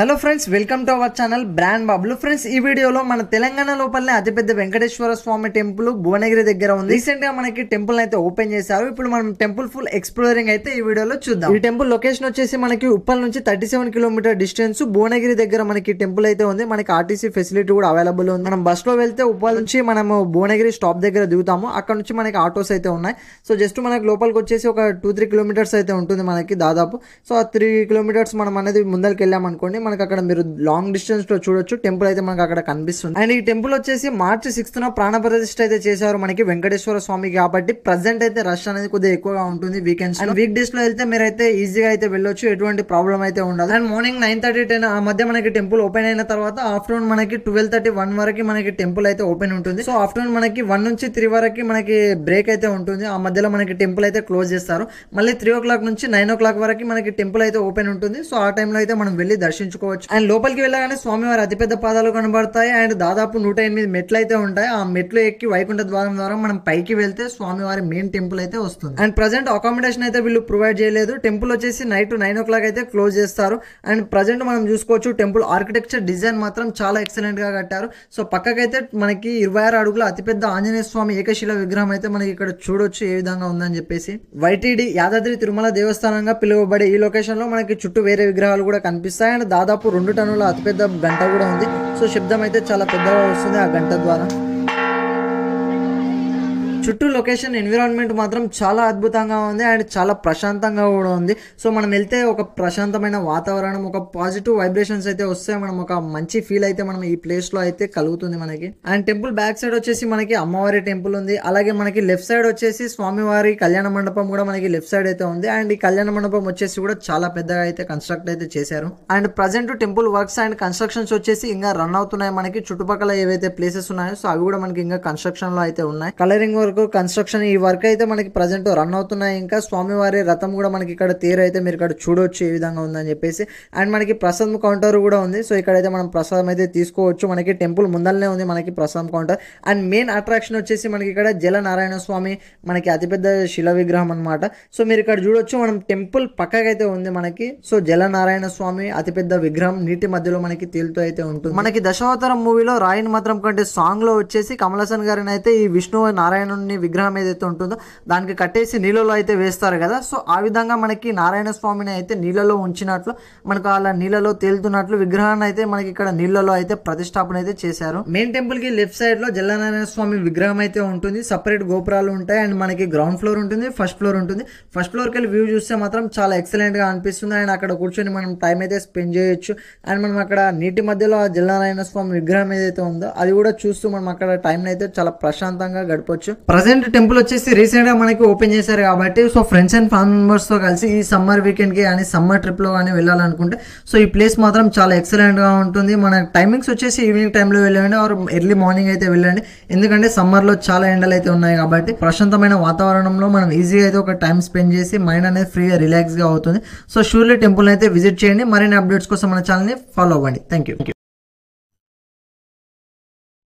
Hello friends, welcome to our channel brand బాబులు. Friends, ఈ వీడియోలో మన తెలంగాణ లోపలనే అతిపెద్ద వెంకటేశ్వర స్వామి టెంపుల్ భువనగిరి దగ్గర ఉంది. రీసెంట్ గా మనకి టెంపుల్ అయితే ఓపెన్ చేశారు. ఇప్పుడు మనం టెంపుల్ ఫుల్ ఎక్స్ప్లోరింగ్ అయితే ఈ వీడియోలో చూద్దాం. ఈ టెంపుల్ లొకేషన్ వచ్చేసి మనకి ఉప్పల్ నుంచి 37 కిలోమీటర్ డిస్టెన్స్ భువనగిరి దగ్గర మనకి టెంపుల్ అయితే ఉంది. మనకి ఆర్టీసీ ఫెసిలిటీ కూడా అవైలబుల్ ఉంది. మనం బస్ లో వెళ్తే ఉప్పల్ నుంచి మనము భువనగిరి స్టాప్ దగ్గర దిగుతాము. అక్కడ నుంచి మనకి ఆటోస్ అయితే ఉన్నాయి. సో జస్ట్ మనకి లోపలికి వచ్చేసి ఒక 2-3 కిలోమీటర్స్ అయితే ఉంటుంది మనకి దాదాపు. సో ఆ 3 కిలోమీటర్స్ మనం అనేది ముందరికి వెళ్ళాం అనుకోండి, మనకి అక్కడ మీరు లాంగ్ డిస్టెన్స్ లో చూడొచ్చు టెంపుల్ అయితే మనకి అక్కడ కనిపిస్తుంది. అండ్ ఈ టెంపుల్ వచ్చేసి మార్చి 6th ప్రాణ ప్రతిష్ఠ అయితే చేశారు మనకి వెంకటేశ్వర స్వామి. కాబట్టి ప్రజెంట్ అయితే రష్ అనేది కొద్దిగా ఎక్కువగా ఉంటుంది వీకెండ్స్. అండ్ వీక్ డేస్ లో వెళ్తే మీరైతే ఈజీగా అయితే వెళ్ళొచ్చు, ఎటువంటి ప్రాబ్లం అయితే ఉండదు. అండ్ మార్నింగ్ 9:30-10 ఆ మధ్య మనకి టెంపుల్ ఓపెన్ అయిన తర్వాత ఆఫ్టర్నూన్ మనకి 12:30-1 వరకు మనకి టెంపుల్ అయితే ఓపెన్ ఉంటుంది. సో ఆఫ్టర్నూన్ మనకి 1 నుంచి 3 వరకు మనకి బ్రేక్ అయితే ఉంటుంది. ఆ మధ్యలో మనకి టెంపుల్ అయితే క్లోజ్ చేస్తారు. మళ్ళీ 3 o'clock నుంచి 9 o'clock వరకు మనకి టెంపుల్ అయితే ఓపెన్ ఉంటుంది. సో ఆ టైంలో అయితే మనం వెళ్ళి దర్శించుకోవచ్చు. అండ్ లోపలికి వెళ్ళగానే స్వామివారి అతిపెద్ద పాదాలు కనబడతాయి. అండ్ దాదాపు 108 మెట్లు అయితే ఉంటాయి. ఆ మెట్లు ఎక్కి వైకుంఠ ద్వారం ద్వారా మనం పైకి వెళ్తే స్వామివారి మెయిన్ టెంపుల్ అయితే వస్తుంది. అండ్ ప్రజెంట్ అకామిడేషన్ అయితే వీళ్ళు ప్రొవైడ్ చేయలేదు. టెంపుల్ వచ్చేసి నైట్ 9 o'clock అయితే క్లోజ్ చేస్తారు. అండ్ ప్రజెంట్ మనం చూసుకోవచ్చు టెంపుల్ ఆర్కిటెక్చర్ డిజైన్ మాత్రం చాలా ఎక్సలెంట్ గా కట్టారు. సో పక్కకైతే మనకి 26 అడుగుల అతిపెద్ద ఆంజనేయ స్వామి ఏకశిల విగ్రహం అయితే మనకి ఇక్కడ చూడొచ్చు ఏ విధంగా ఉందని చెప్పేసి. వైటీడీ యాదాద్రి తిరుమల దేవస్థానంగా పిలువబడే ఈ లొకేషన్ లో మనకి చుట్టూ వేరే విగ్రహాలు కూడా కనిపిస్తాయి. అండ్ దాదాపు 2 టన్నుల అతిపెద్ద గంట కూడా ఉంది. సో శబ్దం అయితే చాలా పెద్దగా వస్తుంది ఆ గంట ద్వారా. చుట్టూ లొకేషన్ ఎన్విరాన్మెంట్ మాత్రం చాలా అద్భుతంగా ఉంది. అండ్ చాలా ప్రశాంతంగా కూడా ఉంది. సో మనం వెళ్తే ఒక ప్రశాంతమైన వాతావరణం, ఒక పాజిటివ్ వైబ్రేషన్స్ అయితే వస్తాయి. మనం ఒక మంచి ఫీల్ అయితే మనం ఈ ప్లేస్ లో అయితే కలుగుతుంది మనకి. అండ్ టెంపుల్ బ్యాక్ సైడ్ వచ్చేసి మనకి అమ్మవారి టెంపుల్ ఉంది. అలాగే మనకి లెఫ్ట్ సైడ్ వచ్చేసి స్వామివారి కళ్యాణ మండపం కూడా మనకి లెఫ్ట్ సైడ్ అయితే ఉంది. అండ్ ఈ కళ్యాణ మండపం వచ్చేసి కూడా చాలా పెద్దగా అయితే కన్స్ట్రక్ట్ అయితే చేశారు. And present temple works and constructions వచ్చేసి ఇంకా రన్ అవుతున్నాయి. మనకి చుట్టుపక్కల ఏవైతే ప్లేసెస్ ఉన్నాయో సో అవి కూడా మనకి ఇంకా కన్స్ట్రక్షన్ లో అయితే ఉన్నాయి. కలరింగ్ వర్క్, కన్స్ట్రక్షన్ ఈ వర్క్ అయితే మనకి ప్రజెంట్ రన్ అవుతున్నాయి. ఇంకా స్వామివారి రథం కూడా మనకి ఇక్కడ తేరు అయితే మీరు ఇక్కడ చూడొచ్చు ఏ విధంగా ఉందని చెప్పేసి. అండ్ మనకి ప్రసాదం కౌంటర్ కూడా ఉంది. సో ఇక్కడైతే మనం ప్రసాదం అయితే తీసుకోవచ్చు. మనకి టెంపుల్ ముందరనే ఉంది మనకి ప్రసాదం కౌంటర్. అండ్ మెయిన్ అట్రాక్షన్ వచ్చేసి మనకి ఇక్కడ జలనారాయణ స్వామి మనకి అతిపెద్ద శిల విగ్రహం అనమాట. సో మీరు ఇక్కడ చూడొచ్చు మనం టెంపుల్ పక్కకైతే ఉంది మనకి. సో జలనారాయణ స్వామి అతిపెద్ద విగ్రహం నీటి మధ్యలో మనకి తేలుతూ అయితే ఉంటుంది. మనకి దశావతారం మూవీలో రాయిని మాత్రం కంటే సాంగ్ లో వచ్చేసి కమల్ హాసన్ గారిని అయితే ఈ విష్ణు నారాయణుని విగ్రహం ఏదైతే ఉంటుందో దానికి కట్టేసి నీళ్ళలో అయితే వేస్తారు కదా. సో ఆ విధంగా మనకి నారాయణ స్వామిని అయితే నీళ్ళలో ఉంచినట్లు, మనకు అలా నీళ్ళలో తేలుతున్నట్లు విగ్రహాన్ని అయితే మనకి ఇక్కడ నీళ్ళలో అయితే ప్రతిష్టాపన అయితే చేశారు. మెయిన్ టెంపుల్ కి లెఫ్ట్ సైడ్ లో జలనారాయణ స్వామి విగ్రహం అయితే ఉంటుంది. సపరేట్ గోపురాలు ఉంటాయి. అండ్ మనకి గ్రౌండ్ ఫ్లోర్ ఉంటుంది, ఫస్ట్ ఫ్లోర్ ఉంటుంది. ఫస్ట్ ఫ్లోర్ కి వ్యూ చూస్తే మాత్రం చాలా ఎక్సలెంట్ గా అనిపిస్తుంది. అండ్ అక్కడ కూర్చొని మనం టైం అయితే స్పెండ్ చేయొచ్చు. అండ్ మనం అక్కడ నీటి మధ్యలో ఆ జలనారాయణ స్వామి విగ్రహం ఏదైతే ఉందో అది కూడా చూస్తూ మనం అక్కడ టైం అయితే చాలా ప్రశాంతంగా గడపొచ్చు. ప్రజెంట్ టెంపుల్ వచ్చేసి రీసెంట్ గా మనకి ఓపెన్ చేశారు కాబట్టి so friends and family members తో కలిసి ఈ సమ్మర్ వీకెండ్ కి కానీ సమ్మర్ ట్రిప్ లో కానీ వెళ్ళాలనుకుంటే సో ఈ ప్లేస్ మాత్రం చాలా ఎక్సలెంట్ గా ఉంటుంది. మన టైమింగ్స్ వచ్చేసి ఈవినింగ్ టైంలో వెళ్ళండి ఆర్ ఎర్లీ మార్నింగ్ అయితే వెళ్ళండి. ఎందుకంటే సమ్మర్ లో చాలా ఎండలు అయితే ఉన్నాయి కాబట్టి ప్రశాంతమైన వాతావరణంలో మనం ఈజీగా అయితే ఒక టైం స్పెండ్ చేసి మైండ్ అనేది ఫ్రీగా రిలాక్స్ గా అవుతుంది. సో షూర్లీ టెంపుల్ అయితే విజిట్ చేయండి. మరిన్ని అప్డేట్స్ కోసం మన ఛానల్ ని ఫాలో అవ్వండి. Thank you.